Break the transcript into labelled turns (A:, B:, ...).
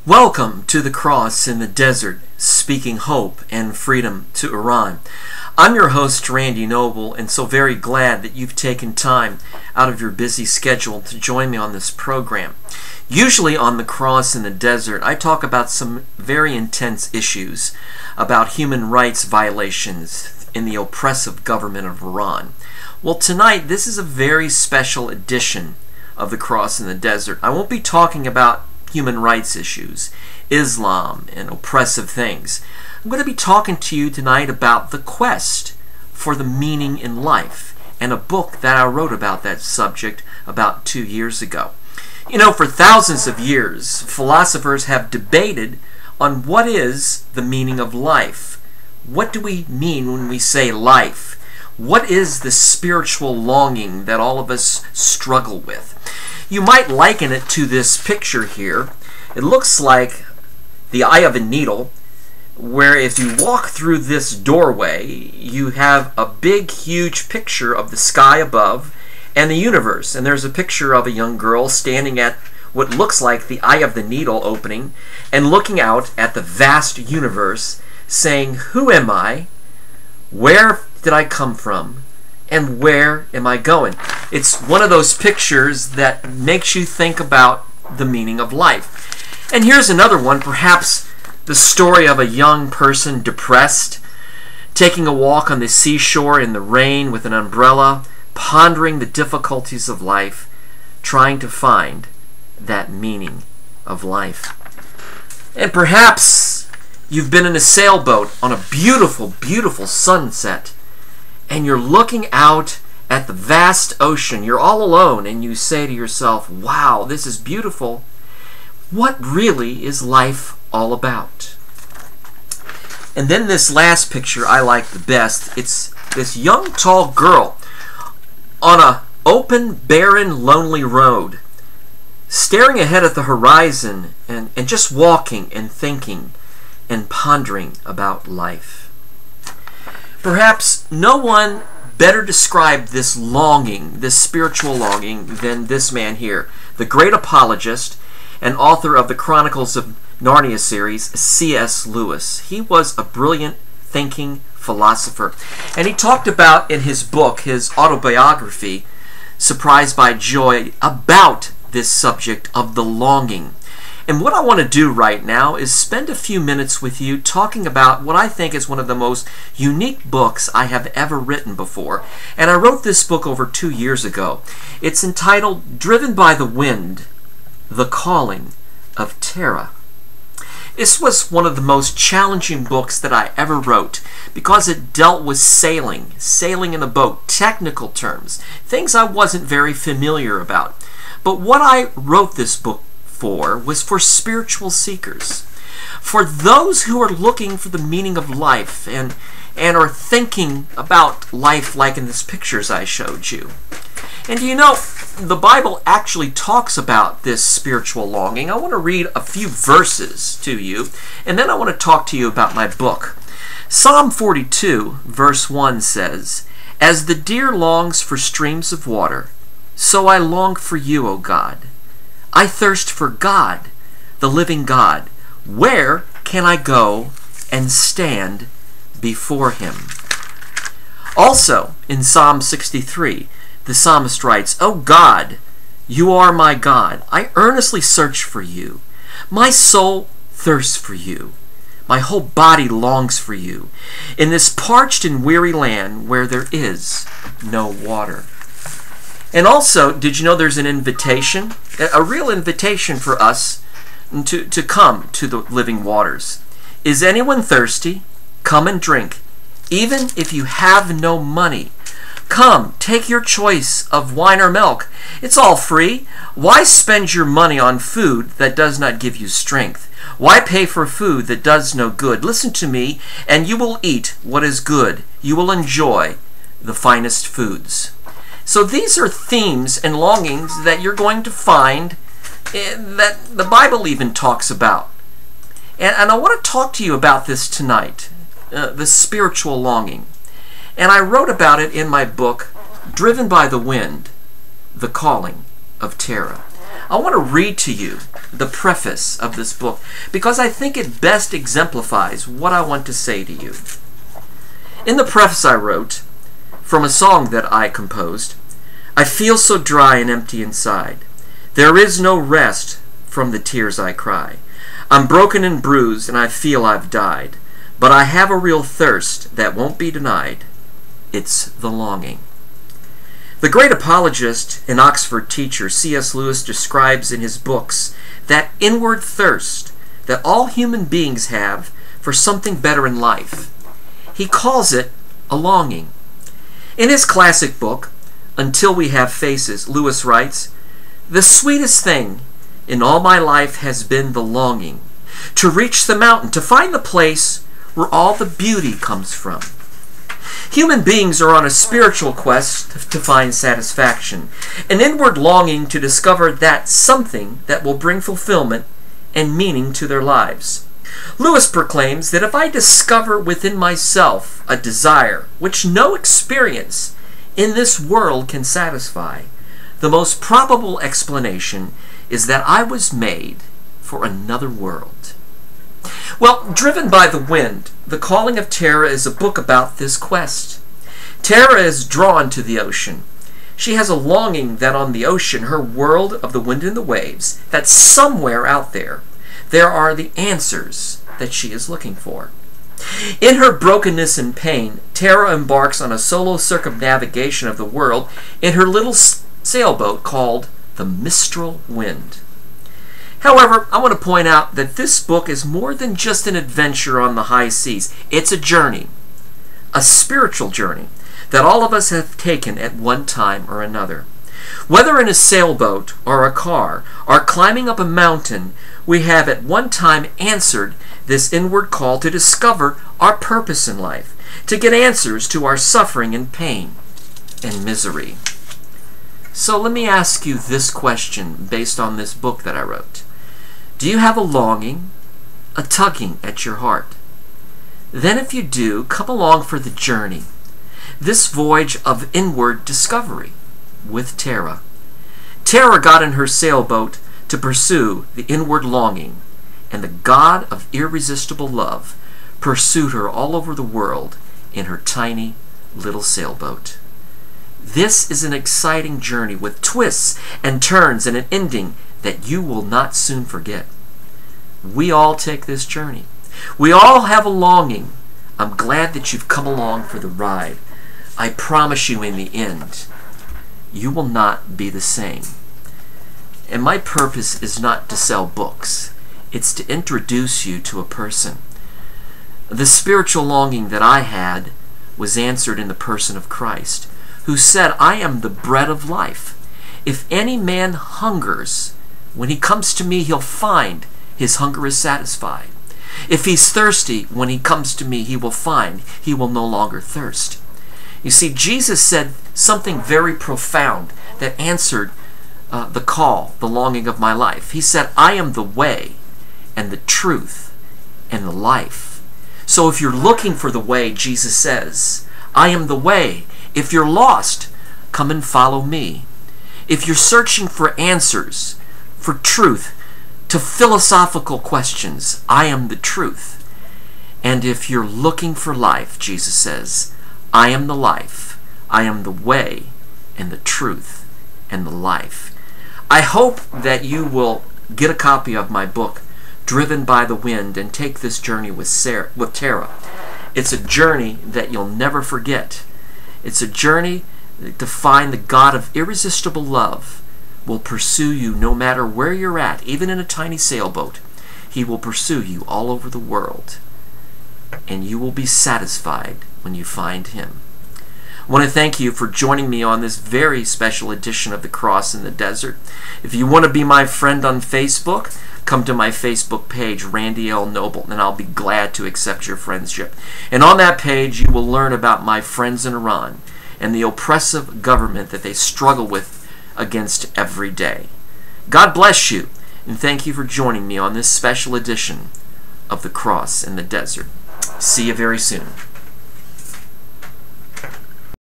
A: Welcome to the cross in the desert, speaking hope and freedom to Iran. I'm your host, Randy Noble, and so very glad that you've taken time out of your busy schedule to join me on this program. Usually on the cross in the desert, I talk about some very intense issues about human rights violations in the oppressive government of Iran. Well, tonight, this is a very special edition of the cross in the desert. I won't be talking about human rights issues, Islam, and oppressive things. I'm going to be talking to you tonight about the quest for the meaning in life, and a book that I wrote about that subject about 2 years ago. You know, for thousands of years, philosophers have debated on what is the meaning of life. What do we mean when we say life? What is the spiritual longing that all of us struggle with? You might liken it to this picture here. It looks like the eye of a needle, where if you walk through this doorway, you have a big, huge picture of the sky above and the universe. And there's a picture of a young girl standing at what looks like the eye of the needle opening and looking out at the vast universe, saying, "Who am I? Where did I come from? And where am I going?" It's one of those pictures that makes you think about the meaning of life. And here's another one, perhaps the story of a young person depressed, taking a walk on the seashore in the rain with an umbrella, pondering the difficulties of life, trying to find that meaning of life. And perhaps you've been in a sailboat on a beautiful, beautiful sunset, and you're looking out at the vast ocean. You're all alone, and you say to yourself, "Wow, this is beautiful. What really is life all about?" And then this last picture I like the best. It's this young, tall girl on an open, barren, lonely road, staring ahead at the horizon and just walking and thinking and pondering about life. Perhaps no one better described this longing, this spiritual longing, than this man here, the great apologist and author of the Chronicles of Narnia series, C.S. Lewis. He was a brilliant thinking philosopher, and he talked about in his book, his autobiography, Surprised by Joy, about this subject of the longing. And what I want to do right now is spend a few minutes with you talking about what I think is one of the most unique books I have ever written before. And I wrote this book over 2 years ago. It's entitled Driven by the Wind, The Calling of Tara. This was one of the most challenging books that I ever wrote because it dealt with sailing in a boat, technical terms, things I wasn't very familiar about. But what I wrote this book was for spiritual seekers, for those who are looking for the meaning of life and are thinking about life like in these pictures I showed you. And you know, the Bible actually talks about this spiritual longing. I want to read a few verses to you, and then I want to talk to you about my book. Psalm 42, verse 1 says, "As the deer longs for streams of water, so I long for you, O God. I thirst for God, the living God. Where can I go and stand before him?" Also, in Psalm 63, the psalmist writes, "O God, you are my God. I earnestly search for you. My soul thirsts for you. My whole body longs for you, in this parched and weary land where there is no water." And also, did you know there's an invitation, a real invitation for us to come to the living waters? "Is anyone thirsty? Come and drink. Even if you have no money, come, take your choice of wine or milk. It's all free. Why spend your money on food that does not give you strength? Why pay for food that does no good? Listen to me, and you will eat what is good. You will enjoy the finest foods." So these are themes and longings that you're going to find that the Bible even talks about. And I want to talk to you about this tonight, the spiritual longing. And I wrote about it in my book, Driven by the Wind, The Calling of Tara. I want to read to you the preface of this book because I think it best exemplifies what I want to say to you. In the preface I wrote, from a song that I composed, I feel so dry and empty inside. There is no rest from the tears I cry. I'm broken and bruised and I feel I've died. But I have a real thirst that won't be denied. It's the longing. The great apologist and Oxford teacher C.S. Lewis describes in his books that inward thirst that all human beings have for something better in life. He calls it a longing. In his classic book, Until We Have Faces, Lewis writes, "The sweetest thing in all my life has been the longing to reach the mountain, to find the place where all the beauty comes from." Human beings are on a spiritual quest to find satisfaction, an inward longing to discover that something that will bring fulfillment and meaning to their lives. Lewis proclaims that if I discover within myself a desire which no experience in this world can satisfy, the most probable explanation is that I was made for another world. Well, Driven by the Wind, The Calling of Tara is a book about this quest. Tara is drawn to the ocean. She has a longing that on the ocean, her world of the wind and the waves, that somewhere out there are the answers that she is looking for. In her brokenness and pain, Tara embarks on a solo circumnavigation of the world in her little sailboat called the Mistral Wind. However, I want to point out that this book is more than just an adventure on the high seas. It's a journey, a spiritual journey that all of us have taken at one time or another. Whether in a sailboat or a car or climbing up a mountain, we have at one time answered this inward call to discover our purpose in life, to get answers to our suffering and pain and misery. So let me ask you this question based on this book that I wrote. Do you have a longing, a tugging at your heart? Then if you do, come along for the journey, this voyage of inward discovery with Tara. Tara got in her sailboat to pursue the inward longing, and the God of irresistible love pursued her all over the world in her tiny little sailboat. This is an exciting journey with twists and turns and an ending that you will not soon forget. We all take this journey. We all have a longing. I'm glad that you've come along for the ride. I promise you in the end, you will not be the same. And my purpose is not to sell books. It's to introduce you to a person. The spiritual longing that I had was answered in the person of Christ, who said, I am the bread of life. If any man hungers, when he comes to me, he'll find his hunger is satisfied. If he's thirsty, when he comes to me, he will find he will no longer thirst. You see, Jesus said something very profound that answered the call, the longing of my life. He said, I am the way and the truth and the life. So if you're looking for the way, Jesus says, I am the way. If you're lost, come and follow me. If you're searching for answers, for truth, to philosophical questions, I am the truth. And if you're looking for life, Jesus says, I am the life. I am the way and the truth and the life. I hope that you will get a copy of my book, Driven by the Wind, and take this journey with Tara. It's a journey that you'll never forget. It's a journey to find the God of irresistible love will pursue you no matter where you're at, even in a tiny sailboat. He will pursue you all over the world, and you will be satisfied when you find him. I want to thank you for joining me on this very special edition of The Cross in the Desert. If you want to be my friend on Facebook, come to my Facebook page, Randy L. Noble, and I'll be glad to accept your friendship. And on that page, you will learn about my friends in Iran and the oppressive government that they struggle with against every day. God bless you, and thank you for joining me on this special edition of The Cross in the Desert. See you very soon.